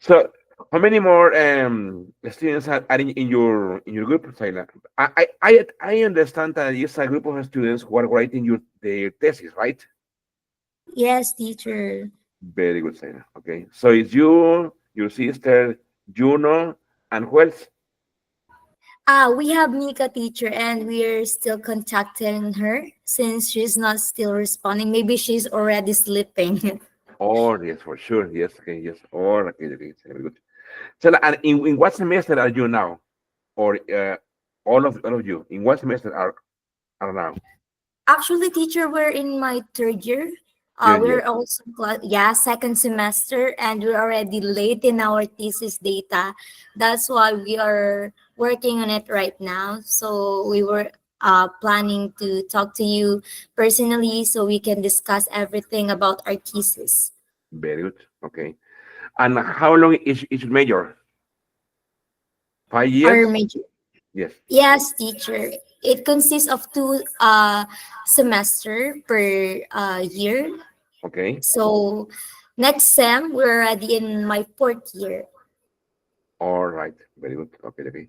So, how many more students are in your group, Saila? I understand that it's a group of students who are writing their thesis, right? Yes, teacher. Very good, Saila. Okay, so it's you, your sister, Juno, and who else? We have Mika, teacher, and we're still contacting her since she's not still responding. Maybe she's already sleeping. Oh, yes, for sure. Yes, okay, yes. Oh, okay, okay, very good. So, and in what semester are you now, or all of you? In what semester are now? Actually, teacher, we're in my third year. Third We're year. also yeah, second semester, and we're already late in our thesis data. That's why we are working on it right now. So we were planning to talk to you personally so we can discuss everything about our thesis. Very good. Okay. And how long is each major? 5 years? Our major, Yes. yes, teacher. It consists of two semester per year. Okay. So next sem, we're already in my fourth year. All right. Very good. Okay. Okay.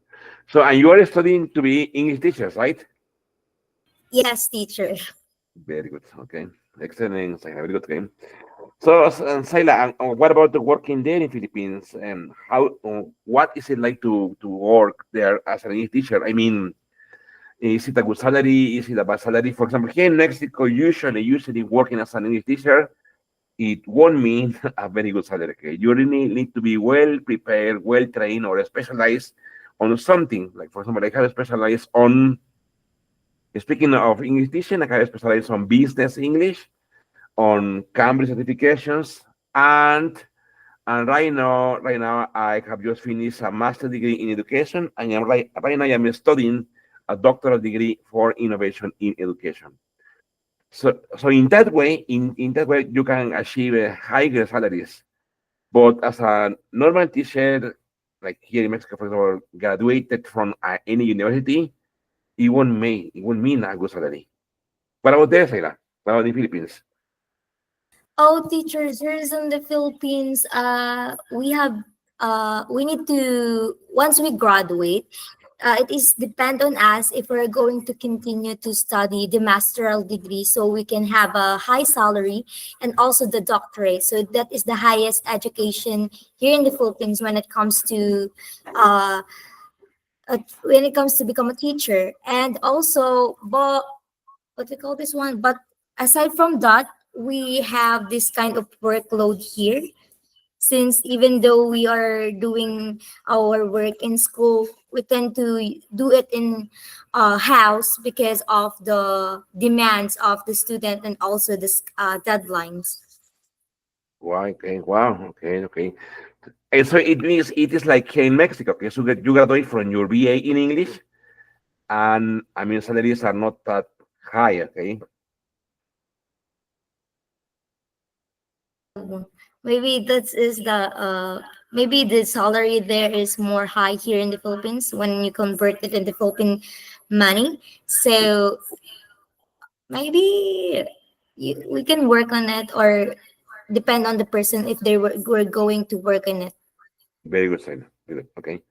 So, and you are studying to be English teachers, right? Yes, teacher. Very good. Okay. Excellent. Saila. Very good. Okay. So, Saila, what about the working there in Philippines? And how? What is it like to work there as an English teacher? I mean, is it a good salary? Is it a bad salary? For example, here in Mexico, usually working as an English teacher, it won't mean a very good salary. Okay? You really need to be well prepared, well trained, or specialized on something. Like, for example, I have specialized on, speaking of English teaching, I have specialized on business English, on Cambridge certifications, and right now I have just finished a master's degree in education, and right now I'm studying a doctoral degree for innovation in education. So in that way, you can achieve higher salaries. But as a normal teacher, like here in Mexico, for example, graduated from any university, it won't mean a good salary. What about there, Saila? What about the Philippines? Oh, teachers, here is in the Philippines. We need to once we graduate. It is depend on us if we're going to continue to study the masteral degree, so we can have a high salary and also the doctorate. So that is the highest education here in the Philippines uh, when it comes to become a teacher, and also, but what we call this one. But aside from that, we have this kind of workload here. Since even though we are doing our work in school, we tend to do it in house because of the demands of the student and also the deadlines. Wow, okay, wow, okay, okay. And so it is like here in Mexico. Okay, so you graduate from your BA in English, and I mean salaries are not that high. Okay, Maybe that is the maybe the salary there is more high here in the Philippines when you convert it into Philippine money. So maybe we can work on it or depend on the person if were going to work on it. very good, Saila. Very good. Okay.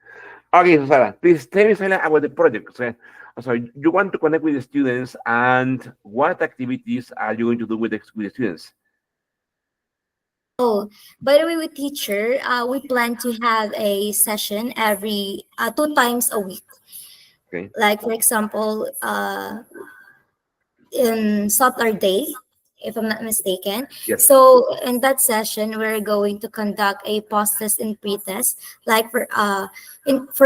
Okay, so Sarah, please tell me, Sarah, about the project. So you want to connect with the students, and what activities are you going to do with the students? Oh, by the way, with teacher, we plan to have a session every two times a week. Okay. Like for example, in Saturday, if I'm not mistaken. Yes. So in that session, we're going to conduct a post test and pre-test. Like for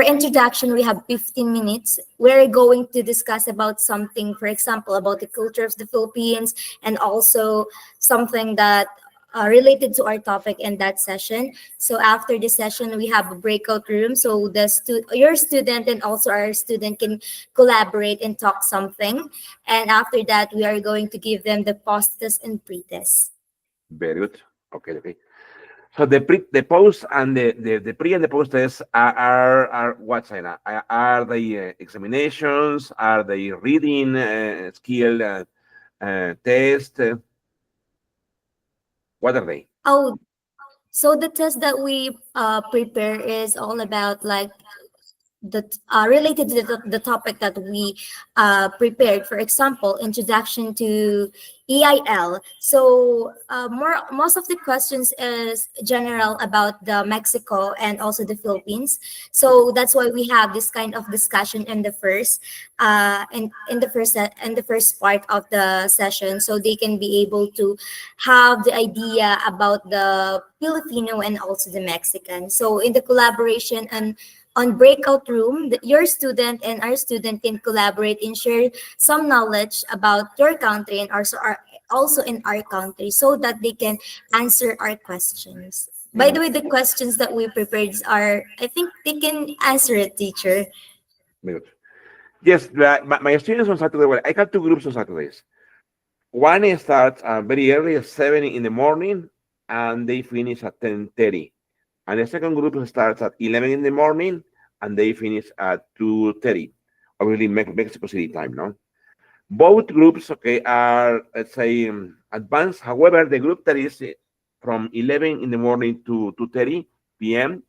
introduction, we have 15 minutes. We're going to discuss about something, for example, about the culture of the Philippines, and also something that related to our topic in that session. So after the session, we have a breakout room, so your student and also our student can collaborate and talk something. And after that, we are going to give them the post test and pre-test. Very good. Okay. Okay. So the post and the pre and the post tests are what, Sarah? Are they examinations? Are they reading skill test? What are they? Oh, So the test that we prepare is all about like that related to the topic that we prepared. For example, introduction to EIL. So most of the questions is general about the Mexico and also the Philippines. So that's why we have this kind of discussion in the first in the first part of the session, so they can be able to have the idea about the Filipino and also the Mexican. So in the collaboration and on breakout room, your student and our student can collaborate and share some knowledge about your country and also in our country, so that they can answer our questions. By Mm, the way, the questions that we prepared are, I think they can answer it, teacher. very good. Yes, my students on Saturday, well, I have two groups on Saturdays. One starts very early at 7 in the morning, and they finish at 10:30. And the second group starts at 11 in the morning, and they finish at 2:30. Obviously, Mexico City time, no? Both groups, okay, are, let's say, advanced. However, the group that is from 11 in the morning to 2:30 p.m.,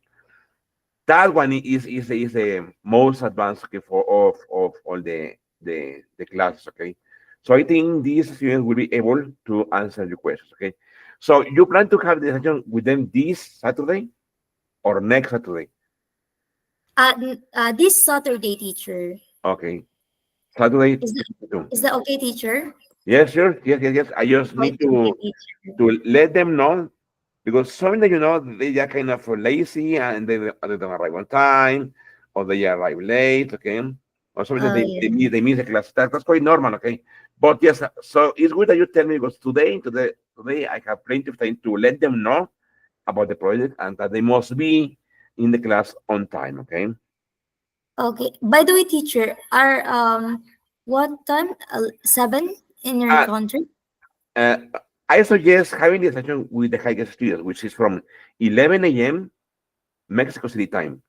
that one is the most advanced, okay, for of all the classes, okay. So I think these students will be able to answer your questions, okay. So you plan to have the session with them this Saturday or next Saturday? This Saturday, teacher. Okay, Saturday. Is that Too. is that okay, teacher? Yes, sure. Yes. I just need Okay, teacher. to let them know, because some that they are kind of lazy and they don't arrive on time, or they arrive late. Okay, or something that Oh yeah. they miss the class. That's quite normal. Okay, but yes, so it's good that you tell me, because today I have plenty of time to let them know about the project and that they must be in the class on time. Okay. Okay. By the way, teacher, are what time? 7 in your Uh, country? uh, I suggest having the session with the highest students, which is from 11 a.m. Mexico City time.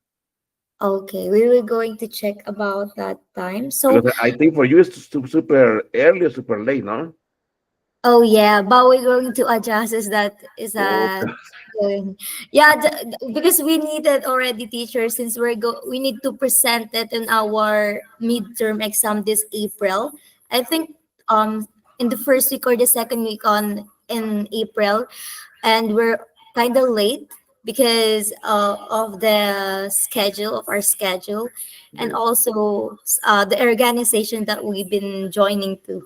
Okay, we were going to check about that time. So, Because I think for you it's super early or super late, no? oh yeah, but we're going to adjust. Is that Okay. going? Yeah, because we needed already teachers since we need to present it in our midterm exam this April. I think in the first week or the second week on in April, and we're kind of late because of the schedule of our schedule, and Very, also the organization that we've been joining to.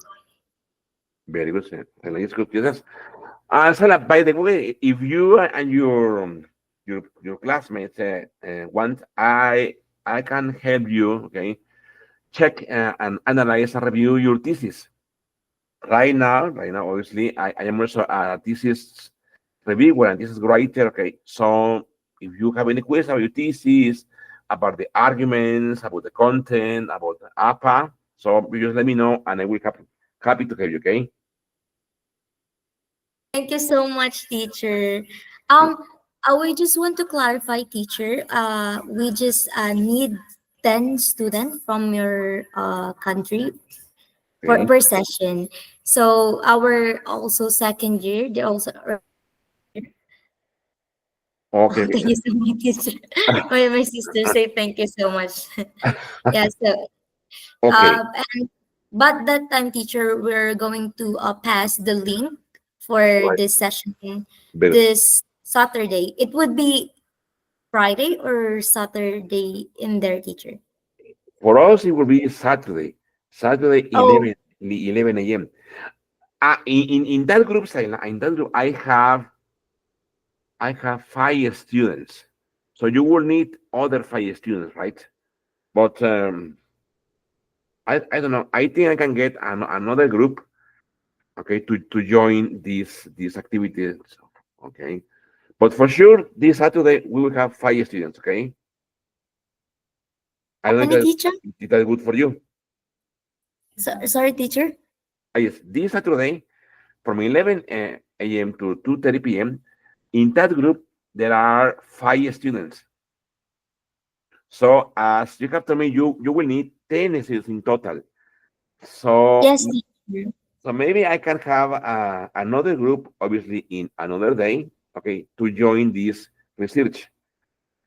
very good, sir. Sela, it's good. Yes. Sela, by the way, if you and your classmates want, I can help you. Okay, check and analyze and review your thesis. Right now, obviously, I am also a thesis reviewer and thesis writer. Okay, so if you have any questions about your thesis, about the arguments, about the content, about the APA, so you just let me know, and I will happy to help you. Okay. Thank you so much, teacher. We just want to clarify, teacher. We just need 10 students from your country Okay. per session. So our also second year, they also Okay. oh, thank you so much, teacher. My sister say thank you so much. Yeah, so Okay. and but that time, teacher, we're going to pass the link for Right. this session Very good. this Saturday. It would be Friday or Saturday in their, teacher. For us, it will be Saturday Oh, 11 a.m. In that group, Saila, in that group, I have 5 students. So you will need other 5 students, right? But I don't know. I think I can get another group, okay, to join these activities. Okay. But for sure, this Saturday we will have 5 students, okay? I how don't many, know teacher? if that's good for you. Sorry, teacher. Yes, this Saturday from 11 a.m. to 2:30 p.m. In that group, there are 5 students. So as you have told me, you will need 10 students in total. So Yes, teacher. so maybe I can have another group, obviously in another day. okay, to join this research.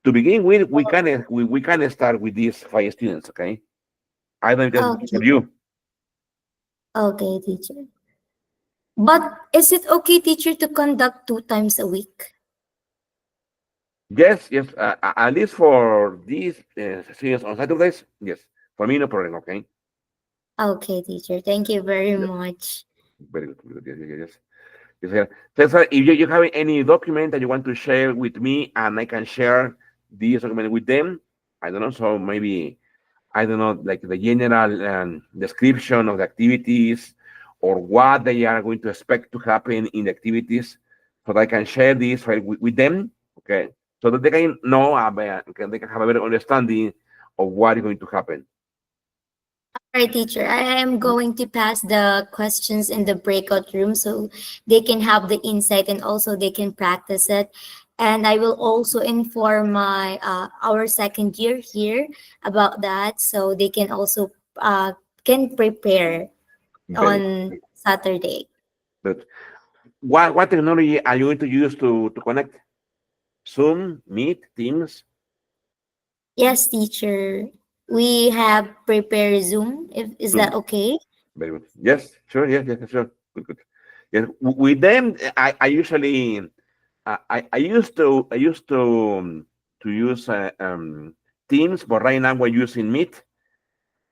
To begin with, we can start with these 5 students, okay? I don't know if that's for Okay. you. Okay, teacher. But is it okay, teacher, to conduct 2 times a week? Yes, yes, at least for these students on Saturdays, yes. For me, no problem, okay? Okay, teacher. Thank you very Yes, much. very good. Very good. Yes, yes, yes. Yes, sir. Cesar, if you have any document that you want to share with me and I can share this document with them, I don't know, so maybe, I don't know, like the general description of the activities or what they are going to expect to happen in the activities so that I can share this right with them, okay, so that they can know, they can have a better understanding of what is going to happen. All right, teacher. I am going to pass the questions in the breakout room so they can have the insight and also they can practice it. And I will also inform my our second year here about that so they can also can prepare Very on Saturday. good. What technology are you going to use to connect? Zoom, Meet, Teams? Yes, teacher. We have prepared Zoom. If is that Zoom. okay? Very good. Yes, sure. Yes, yes, yes, sure. Good, good. Yes, with them, I usually, I used to use Teams, but right now we're using Meet.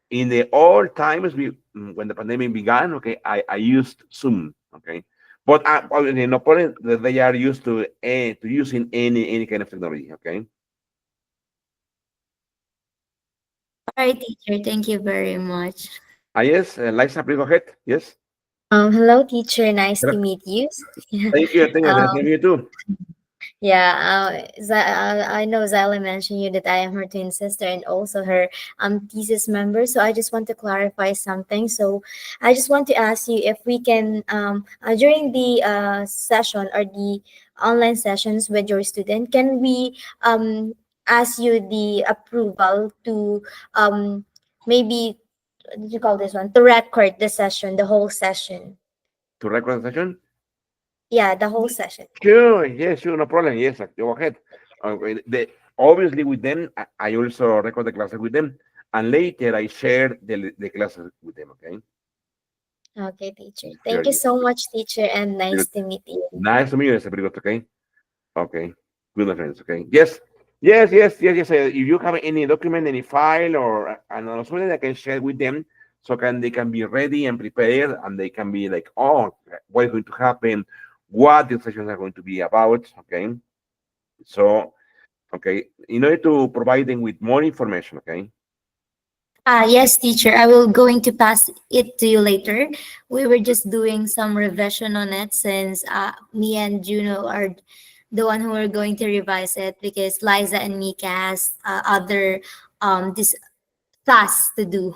In the old times, when the pandemic began, okay, I used Zoom, okay, but obviously no problem that they are used to using any kind of technology, okay. All right, teacher. Thank you very much. Yes, Liza, please go ahead. Yes. Hello, teacher. Nice Hello. to meet you. Thank you, nice to um, meet you too. yeah, I know Zyla mentioned you that I am her twin sister and also her thesis member. So I just want to clarify something. So I just want to ask you if we can during the session or the online sessions with your student, can we ask you the approval to maybe what did you call this one to record the session, the whole session? To record the session. Yeah, the whole session. Sure, yes, sure, no problem. Yes, go ahead. Obviously, with them, I also record the classes with them, and later I share the classes with them. Okay. Okay, teacher. Sure, Thank you yes. so much, teacher, and Good. nice to meet you. Nice to meet you, it's very good. Okay. Okay. Good, my friends. Okay. Yes. Yes, yes, yes, yes. If you have any document, any file, or another something I can share with them, so they can be ready and prepared, and they can be like, oh, what is going to happen, what the sessions are going to be about. Okay. So, okay, in order to provide them with more information, okay? Yes, teacher. I will going to pass it to you later. We were just doing some revision on it since me and Juno are the one who are going to revise it because Liza and Mika has other this tasks to do.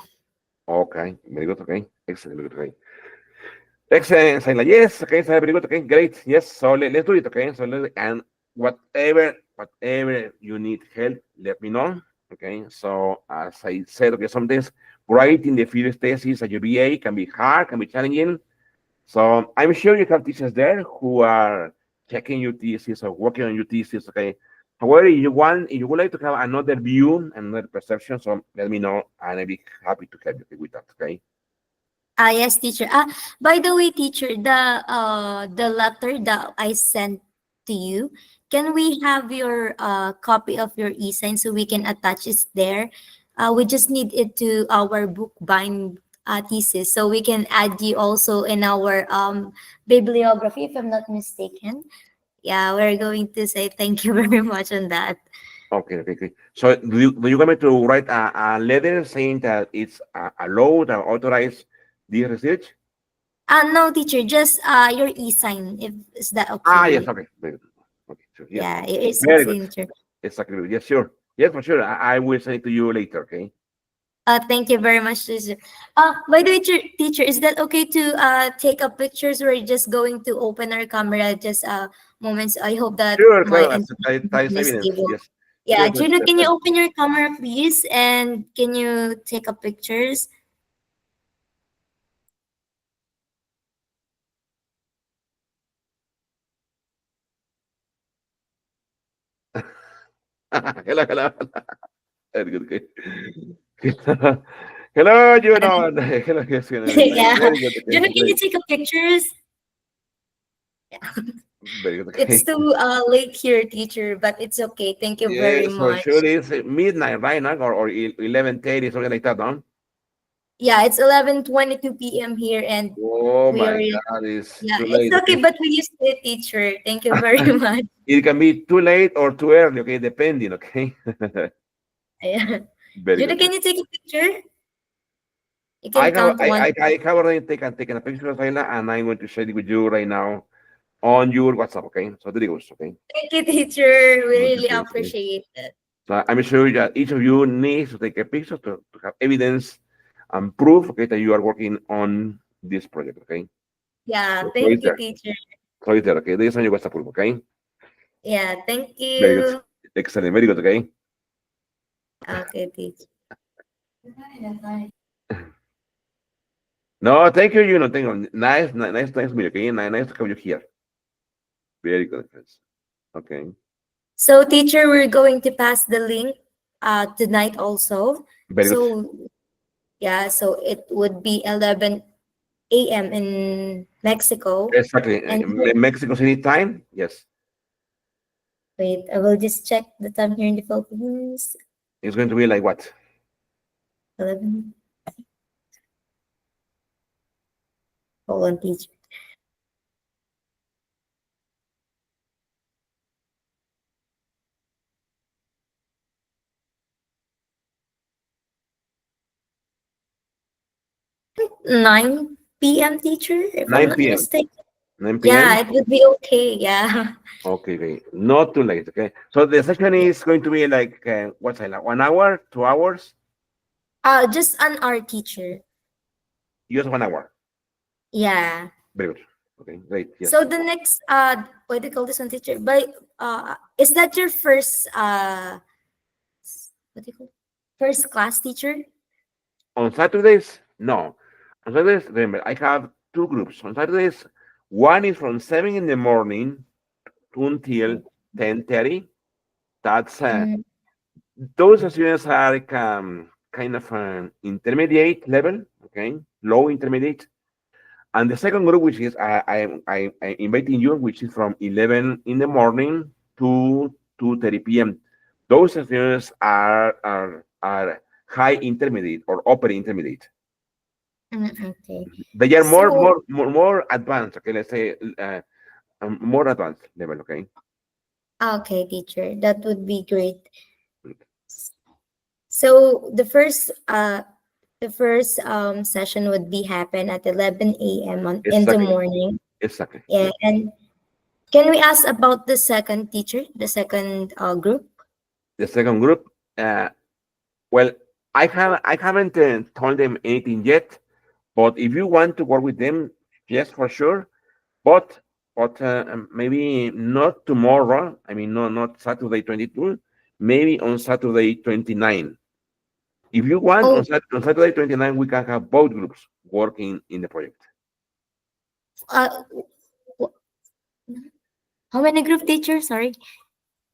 Okay, very good, okay. Excellent, very good, okay. Excellent, Saila. Yes, okay, Saila, very good, okay, great. Yes, so let's do it, okay? So and whatever you need help, let me know. Okay, so as I said, okay, sometimes writing the field thesis at your BA can be hard, can be challenging. So I'm sure you have teachers there who are checking your thesis or working on your thesis. Okay. However, if you would like to have another view, another perception, so let me know, and I'll be happy to help you with that. Okay. Yes, teacher. By the way, teacher, the letter that I sent to you, can we have your copy of your e-sign so we can attach it there? We just need it to our book bind thesis, so we can add you also in our bibliography, if I'm not mistaken. Yeah, we're going to say thank you very much on that. Okay. Okay. Okay. So do you want me to write a letter saying that it's allowed or authorized this research? No, teacher, just your e-sign, if is that Yes. okay? Okay. Very good. Okay. Sure. Yes. Yeah, it's a Very good. signature. Exactly. Yes. Sure. Yes, for sure. I will send it to you later. Okay. Thank you very much, teacher. By the way, teacher, is that okay to take up pictures? We're just going to open our camera just moments. I hope that Sure. my Claro. That is internet is evidence. stable. Yes. Yeah, Sure. Juno, can you open your camera, please? And can you take up pictures? Hello, hello. Very good. Okay. Hello, Juno. Hello, yes, Yeah. very good. Okay, Juno, can you great. take a pictures? Very good. It's Okay. too late here, teacher, but it's okay. Thank you very Yes, for much. sure. It's midnight, right now, or 11:30, something like that, no? Yeah, it's 11:22 p.m. here, and Oh we my are God, it's yeah, too it's late. okay, Okay. but we used to it, teacher. Thank you very much. It can be too late or too early, okay, depending, okay? Yeah. Very Juno, good. can you take a picture? You I can have count one. I have already taken a picture of Ayla, and I'm going to share it with you right now on your WhatsApp, okay? So there it goes, okay? Thank you, teacher. We Okay, really okay, okay. appreciate it. So I'm sure that each of you needs to take a picture to have evidence and proof, okay, that you are working on this project, okay? Yeah, So thank it's you, there. teacher. So it's there, okay? There is on your WhatsApp group, okay? Yeah, thank Very good. you. Excellent. Very good, okay? Okay, teacher. No, thank you, you know, thank you. Nice to meet you, okay? Nice to have you here. Very good, friends. Okay. So, teacher, we're going to pass the link tonight also. Very good. So, yeah, so it would be 11 a.m. in Mexico. Exactly. And here, Mexico City time? Yes. wait, I will just check the time here in the Philippines. It's going to be like what? 11. Hold on, teacher. 9 p.m., teacher, if I'm 9 not p.m. mistaken. 9 p.m. Yeah, it would be okay. Yeah. Okay, okay. Not too late, okay? So the session Yeah. is going to be like, what's it, like 1 hour, 2 hours? Just an art teacher. Just 1 hour. Yeah. Very good. Okay, great. So Yes. the next what do you call this one, teacher? But is that your first what do you call it? First class teacher? On Saturdays, no. On Saturdays, remember, I have two groups. On Saturdays, one is from 7 in the morning until 10:30. That's Mm, those students are like, kind of an intermediate level, okay, low intermediate. And the second group, which is I inviting you, which is from 11 in the morning to 2:30 p.m. Those students are high intermediate or upper intermediate. okay. They are So more advanced. Okay, let's say more advanced level. Okay, okay, teacher, that would be great. So the first session would be happen at 11 a.m. In the exactly, morning. exactly. Yeah, Yes. and can we ask about the second teacher, the second group? The second group. Uh, well, I haven't told them anything yet. But if you want to work with them, yes, for sure. But maybe not tomorrow. I mean, no, not Saturday 22. Maybe on Saturday 29. If you want, Oh, On Saturday 29, we can have both groups working in the project. uh, wh- how many group teachers? Sorry.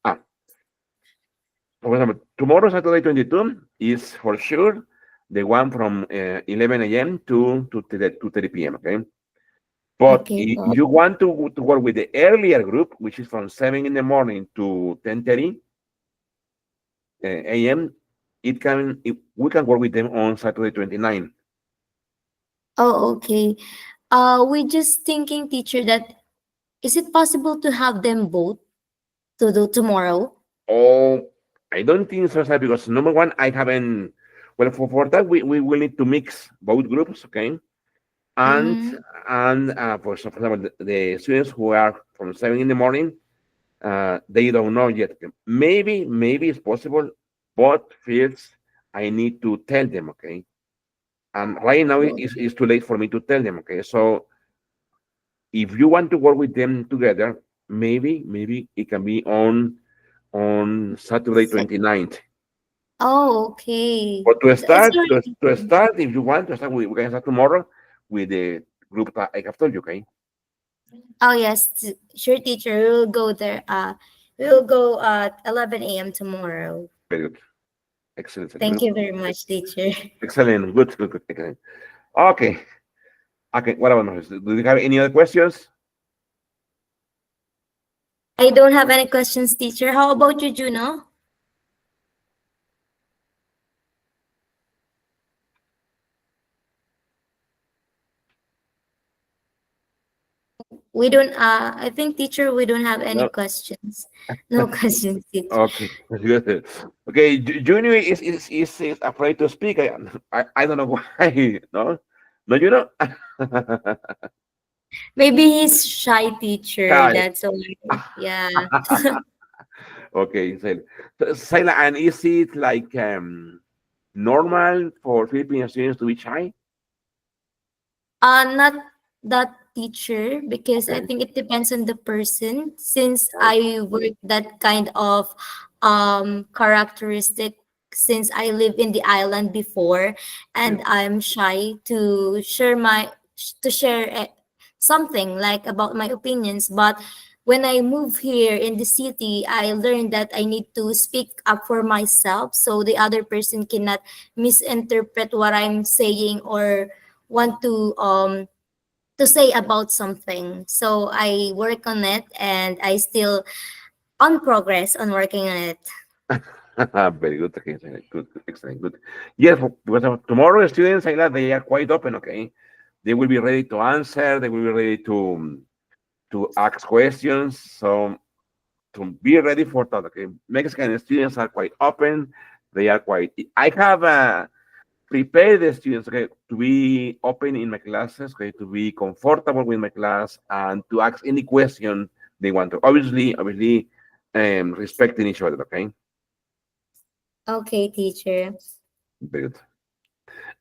Ah, for example, tomorrow, Saturday 22, is for sure the one from 11 a.m. to 30 p.m. Okay. But Okay. if you want to work with the earlier group, which is from 7 in the morning to 10:30 a.m., we can work with them on Saturday 29. Oh, okay. We just thinking, teacher, that is it possible to have them both to do tomorrow? Oh, I don't think so, sir, because number one, I haven't. Well, for that, we will need to mix both groups, okay? And Mm, for example, the students who are from 7 in the morning, they don't know yet. Maybe it's possible, but first I need to tell them, okay? And right now oh, it's too late for me to tell them, okay? So if you want to work with them together, maybe it can be on Saturday sec- 29th. oh, okay. But to It's start, already. if you want to start, we can start tomorrow with the group that I have told you, okay? Oh yes, sure, teacher. We will go there. We'll go at 11 a.m. tomorrow. Very good. Excellent. Thank Excellent. you very much, teacher. Excellent. Good. Good. Good. Excellent. Okay. Okay. What about Moses? Do you have any other questions? I don't have any questions, teacher. How about you, Juno? We don't, I think, teacher, we don't have any No. questions. No questions, teacher. Okay. Good. Okay. Junior is afraid to speak. I don't know why. No. No, you know. Maybe he's shy, teacher. Shy. That's all. Yeah. Okay. Saila, and is it like normal for Filipino students to be shy? Not that teacher, because I Okay. think it depends on the person. Since Right. I work that kind of characteristic, since I live in the island before, Okay. and I'm shy to share something like about my opinions. But when I move here in the city, I learned that I need to speak up for myself, so the other person cannot misinterpret what I'm saying or want to say about something. So I work on it, and I still on progress on working on it. Very good. Okay. Good. Good. Excellent. Good. Yes, because of tomorrow students, Saila, they are quite open. Okay. They will be ready to answer. They will be ready to ask questions. So to be ready for that. Okay. Mexican students are quite open. They are quite. I have prepared the students, okay, to be open in my classes, okay, to be comfortable with my class, and to ask any question they want to. Obviously, respecting each other. Okay. Okay, teacher. Very good.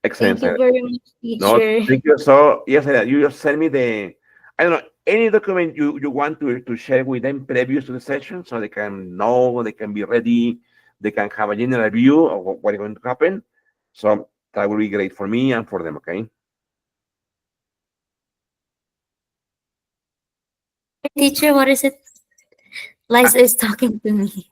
Excellent. Thank you Sarah. very much, No, teacher. thank you. So yes, Sarah, you just send me the, I don't know, any document you want to share with them previous to the session, so they can know, they can be ready, they can have a general view of what is going to happen. So that will be great for me and for them. Okay. Teacher, what is it? Uh, Liza is talking to me.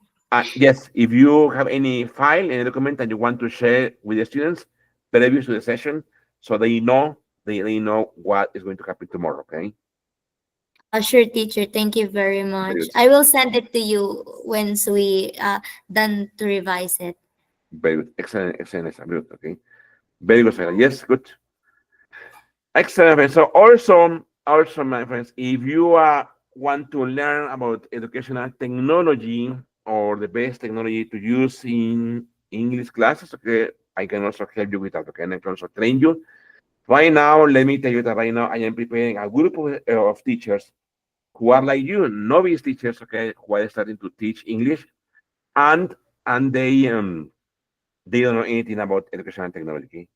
yes, if you have any file, any document that you want to share with the students previous to the session, so they know what is going to happen tomorrow. Okay. Sure, teacher. Thank you very Very much. good. I will send it to you once we done to revise it. Very good. Excellent. Excellent. Very good. Okay. Very good, Sarah. Yes, good. Excellent. Friends. So also, my friends, if you want to learn about educational technology or the best technology to use in English classes, okay, I can also help you with that. Okay, and I can also train you. Right now, let me tell you that right now I am preparing a group of teachers who are like you, novice teachers, okay, who are starting to teach English, and and they don't know anything about educational technology,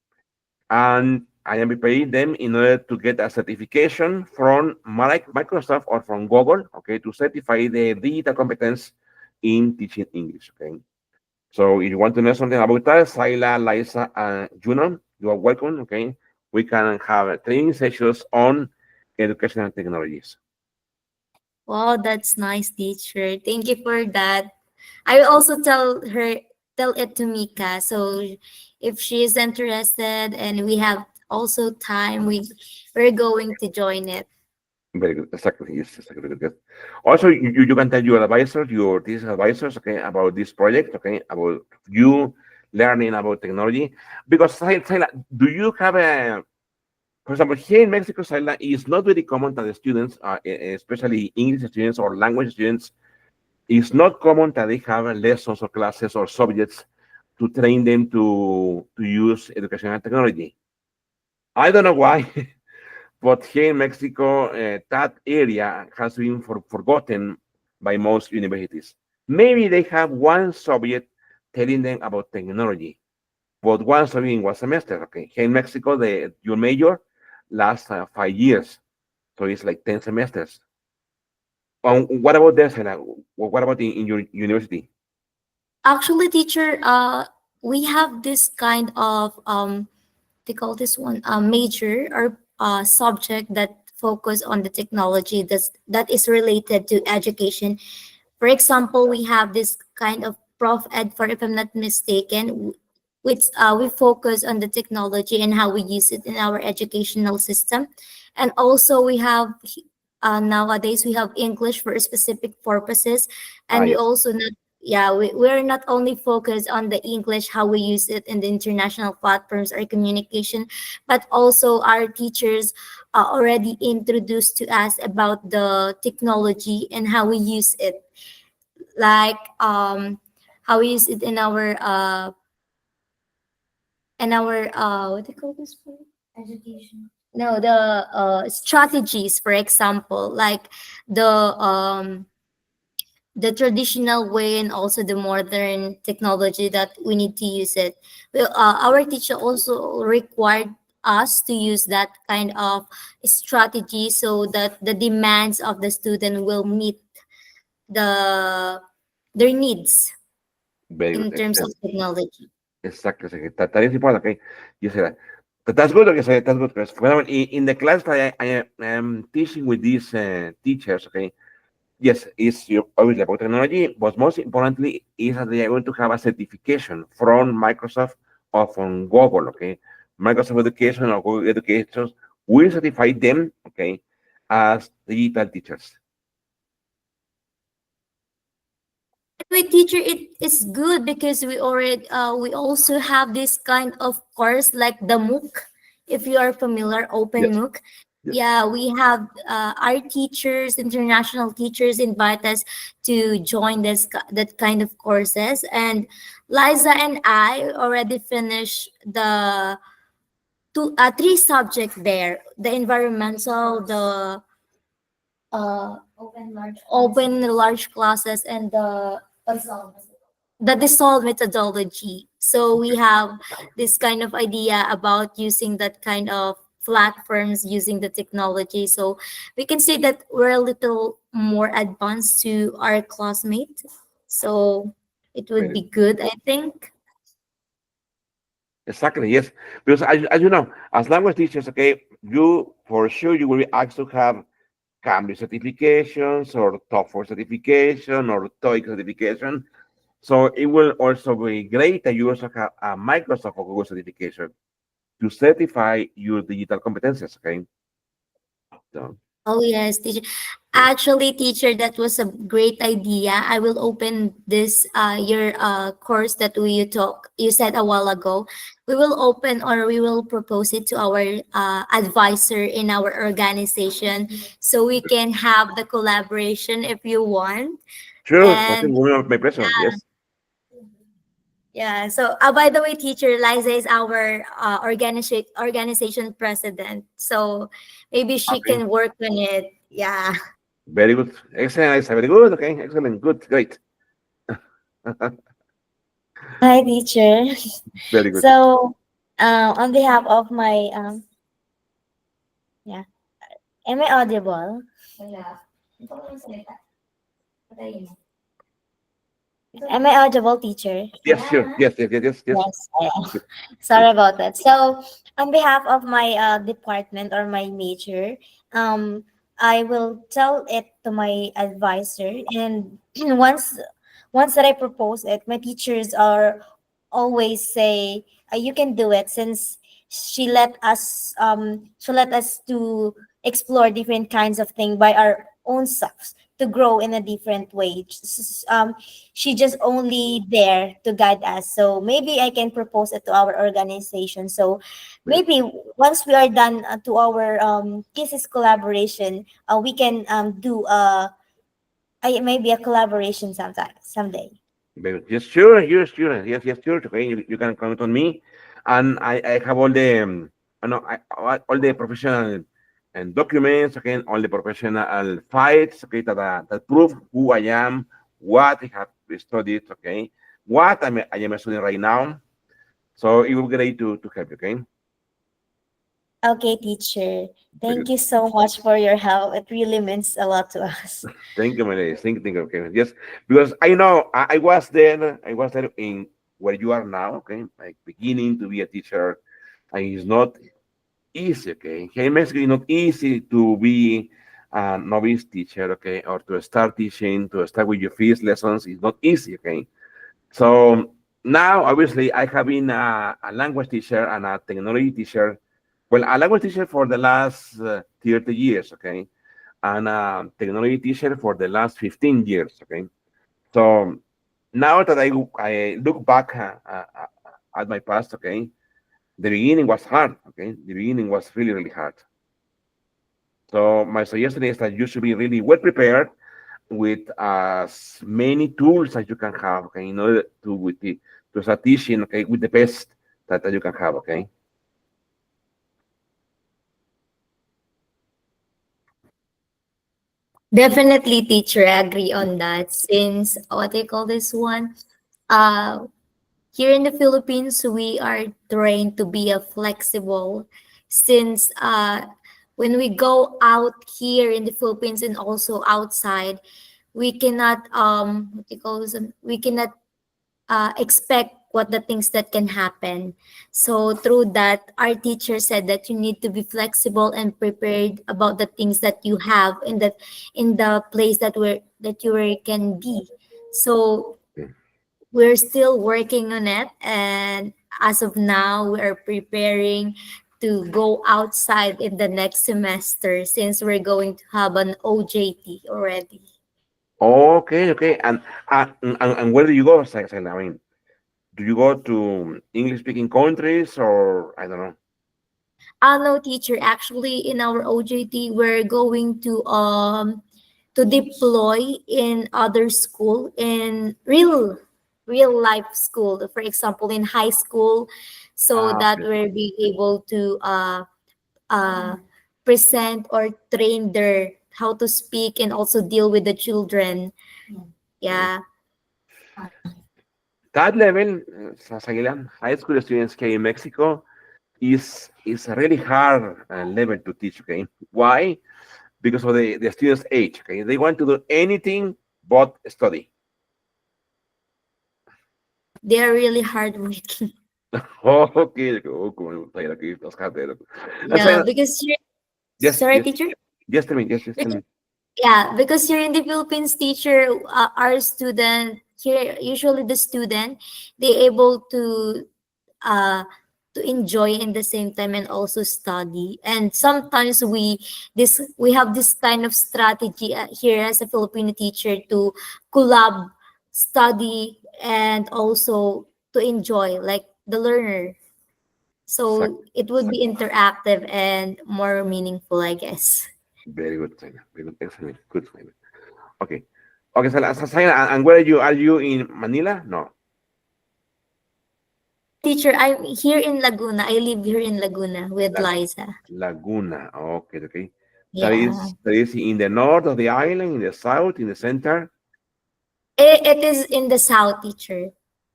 and I am preparing them in order to get a certification from Microsoft or from Google, okay, to certify the digital competence in teaching English, okay. So if you want to know something about that, Saila, Liza, and Juno, you are welcome, okay. We can have training sessions on educational technologies. Wow, that's nice, teacher. Thank you for that. I will also tell it to Mika. So if she is interested and we have also time, we're going to join it. Very good. Exactly. Yes, exactly. Good. Good. Also, you can tell your advisors, your thesis advisors, okay, about this project, okay, about you learning about technology. Because, Saila, do you have a, for example, here in Mexico, Saila, it's not very common that the students, especially English students or language students, it's not common that they have lessons or classes or subjects to train them to use educational technology. I don't know why. But here in Mexico, that area has been forgotten by most universities. Maybe they have one subject telling them about technology, but one subject in one semester. Okay, here in Mexico, your major lasts 5 years, so it's like 10 semesters. What about this? What about in your university? Actually, teacher, we have this kind of they call this one major or subject that focus on the technology that is related to education. For example, we have this kind of prof ed for, if I'm not mistaken, which we focus on the technology and how we use it in our educational system. And also we have nowadays we have English for specific purposes, Ah, and we yes, also not yeah we're not only focused on the English, how we use it in the international platforms or communication, but also our teachers already introduced to us about the technology and how we use it, like how we use it in our what do you call this for? Education. No, the strategies, for example, like the the traditional way and also the modern technology that we need to use it. Well, our teacher also required us to use that kind of strategy so that the demands of the student will meet the their needs very good, in terms of excellent. technology. Exactly. So that is important. Okay, you say that. That's good. Okay, so that's good. Because well, in the class that I am teaching with these teachers, okay, yes, it's obviously about technology, but most importantly is that they are going to have a certification from Microsoft or from Google. Okay, Microsoft Education or Google Education will certify them. Okay, as digital teachers. By teacher, it is good because we also have this kind of course like the MOOC, if you are familiar, open Yes. MOOC. Yes. Yeah, we have our teachers, international teachers, invite us to join that kind of courses. And Liza and I already finished the three subjects there: the environmental, the open large classes, and the dissolve methodology. So we have this kind of idea about using that kind of platforms using the technology. So we can say that we're a little more advanced to our classmates. So it would Very be good, I think. exactly, yes. Because as you know, as language teachers, okay, you for sure you will be asked to have Cambridge certifications or TOEFL certification or TOEIC certification. So it will also be great that you also have a Microsoft or Google certification to certify your digital competencies. Okay, so Oh yes, teacher. yes, Actually, teacher, that was a great idea. I will open this your course that you said a while ago. We will open, or we will propose it to our advisor in our organization, so we can have the collaboration if you want. sure, for sure, And my pleasure. Yes, yeah, so by the way, teacher, Liza is our organization president. So maybe she okay, can work on it. Yeah. very good, excellent, Lisa, very good. Okay, excellent, good, great, Hi, teacher. very good. So, on behalf of my yeah, am I audible? Am I audible, teacher? Yes, sure, yes, yes, yes, yes, yes. Yes, I am. Good, Sorry good. about that. So, on behalf of my department or my major, um, I will tell it to my advisor, and once that I propose it, my teachers are always say, "You can do it," since she let us to explore different kinds of thing by our own selves to grow in a different way. She just only there to guide us. So maybe I can propose it to our organization. So Very maybe once we are done to our kisses collaboration, we can do maybe a collaboration sometime someday. Very yes, sure, yes, sure, yes, yes, sure. Okay, you can count on me, and I have all the, I know, all the professional and documents, okay, all the professional files, okay, that prove who I am, what I have studied, okay, what I am studying right now. So it will be great to help you, okay. Okay, teacher. Very Thank good. you so much for your help. It really means a lot to us. Thank you, my lady. Thank you, okay. Yes, because I know I was there in where you are now, okay, like beginning to be a teacher, and it's not easy, okay? Here in Mexico, it's not easy to be a novice teacher, okay, or to start teaching, to start with your first lessons is not easy, okay. So now, obviously, I have been a language teacher and a technology teacher. Well, a language teacher for the last 30 years, okay, and a technology teacher for the last 15 years, okay. So now that I look back at my past, okay, the beginning was hard, okay. The beginning was really, really hard. So my suggestion is that you should be really well prepared with as many tools as you can have, okay, in order to with the to start teaching, okay, with the best that you can have, okay. Definitely, teacher, I agree on that. Since what they call this one, uh, here in the Philippines, we are trained to be a flexible. Since when we go out here in the Philippines and also outside, we cannot what do you call this? We cannot expect what the things that can happen. So through that, our teacher said that you need to be flexible and prepared about the things that you have in the place that you were can be. So Okay. we're still working on it, and as of now, we are preparing to go outside in the next semester since we're going to have an OJT already. Okay, okay. And where do you go, Saila? I mean, do you go to English speaking countries or I don't know? No, teacher. Actually, in our OJT, we're going to deploy in other school in real life school. For example, in high school, so Ah, that okay. we'll be able to uh present or train their how to speak and also deal with the children. Okay. Yeah. That level, Saila, high school students here in Mexico is a really hard level to teach. Okay, why? Because of the students' age. Okay, they want to do anything but study. They are really hardworking. Oh, okay, como tayo aquí, los carteros. And Yeah, so, because you're yes, sorry, yes, teacher. yes, tell me, yes, yes, tell me. Yeah, because here in the Philippines, teacher, our student here, usually the student, they able uh to enjoy in the same time and also study. And sometimes we have this kind of strategy here as a Filipino teacher to collab, study, and also to enjoy like the learner. So Exactly, it would be exactly. interactive and more meaningful, I guess. Very good, Taylor. Very good, excellent, good, Taylor. Okay, okay, so, Saina, and where are you? Are you in Manila? No, No, teacher, I'm here in Laguna. I live here in Laguna with La Liza. Laguna. Okay, okay. Yeah. That is in the north of the island, in the south, in the center. It is in the south, teacher.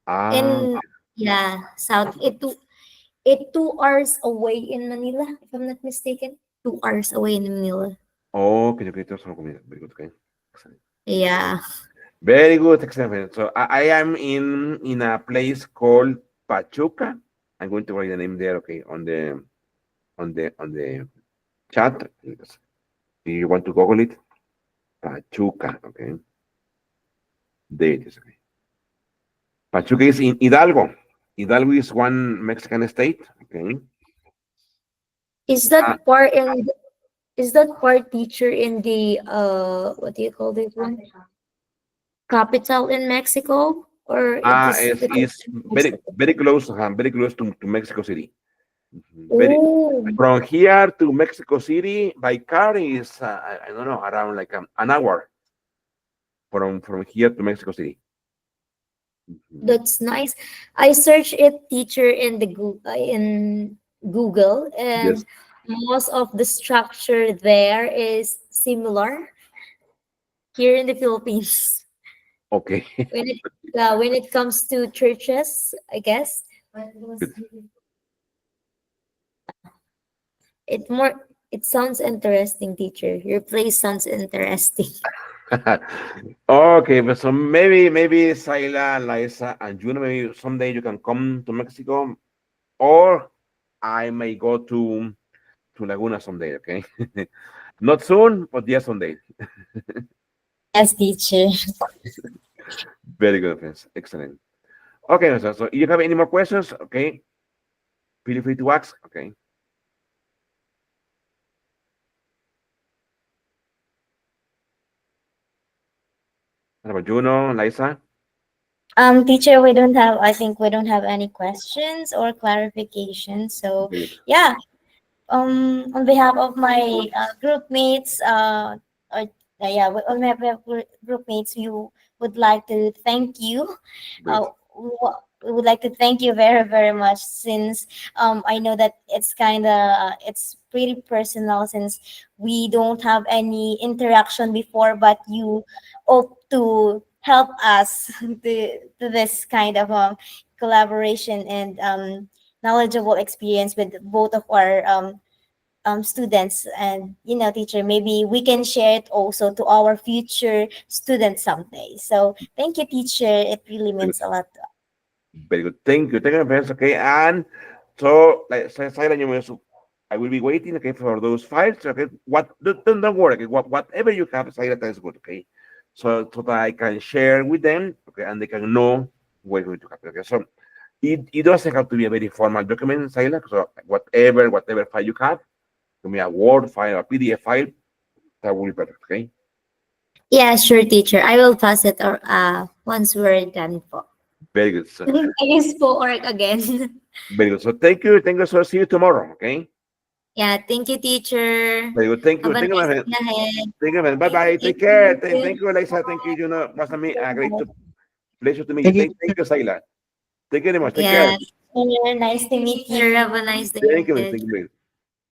Ah, In yeah, south. It 2 hours away in Manila, if I'm not mistaken. 2 hours away in Manila. okay, okay. That's all good. Very good. Okay, excellent. Yeah. Very good, excellent. So I am in a place called Pachuca. I'm going to write the name there. Okay, on the chat. If you want to Google it, Pachuca. Okay, there it is. Okay. Pachuca is in Hidalgo. Hidalgo is one Mexican state. Okay. Is Uh, that part in is that part teacher in the what do you call this one? Capital in Mexico? Or it is it is is very close to Mexico City. Very oh, from here to Mexico City by car is I don't know around like an hour from here to Mexico City. Mhm. that's nice. I searched it teacher in the Google, Yes. and most of the structure there is similar here in the Philippines. Okay. When it comes to churches, I guess Good. it sounds interesting, teacher. Your place sounds interesting. Okay, but so maybe Saila, Liza, and Juno, maybe someday you can come to Mexico, or I may go to Laguna someday. Okay. Not soon, but yes, someday. Yes, teacher. Very good, friends. Excellent. Okay, so if you have any more questions, okay, feel free to ask. Okay. What about Juno, Liza? Teacher, I think we don't have any questions or clarifications. So, Very good. yeah, on behalf of my group mates, or yeah, on behalf of group mates, we would like to thank you. Very good. We would like to thank you very, very much, since I know that it's pretty personal, since we don't have any interaction before, but you hope to help us to this kind of collaboration and knowledgeable experience with both of our students. And teacher, maybe we can share it also to our future students someday. So thank you, teacher, it really Very means good. a lot. Very good. Thank you. Thank you, friends. Okay. And so, like, Silent, I will be waiting, okay, for those files. Okay. Don't worry. Okay. Whatever you have, Silent, is good. Okay. So that I can share with them, okay, and they can know what's going to happen. Okay. So it doesn't have to be a very formal document, Silent. So whatever file you have, give me a Word file, a PDF file, that will be perfect. Okay. Yeah, sure, teacher. I will pass it or once we're done po. Very good. So, I use po org again. very good. So thank you. Thank you. So see you tomorrow. Okay. Yeah, thank you, teacher. Very good. Thank you. Have a Thank you, my nice friend. day ahead. Thank you, man. Bye bye. Thank Take care. you. Thank you, Eliza. Thank you. You know, was a great pleasure to meet you. Thank you. Thank you, Saila. Thank you very much. Take care. Yeah, nice to meet you. Have a nice day Thank you, man. ahead. Thank you.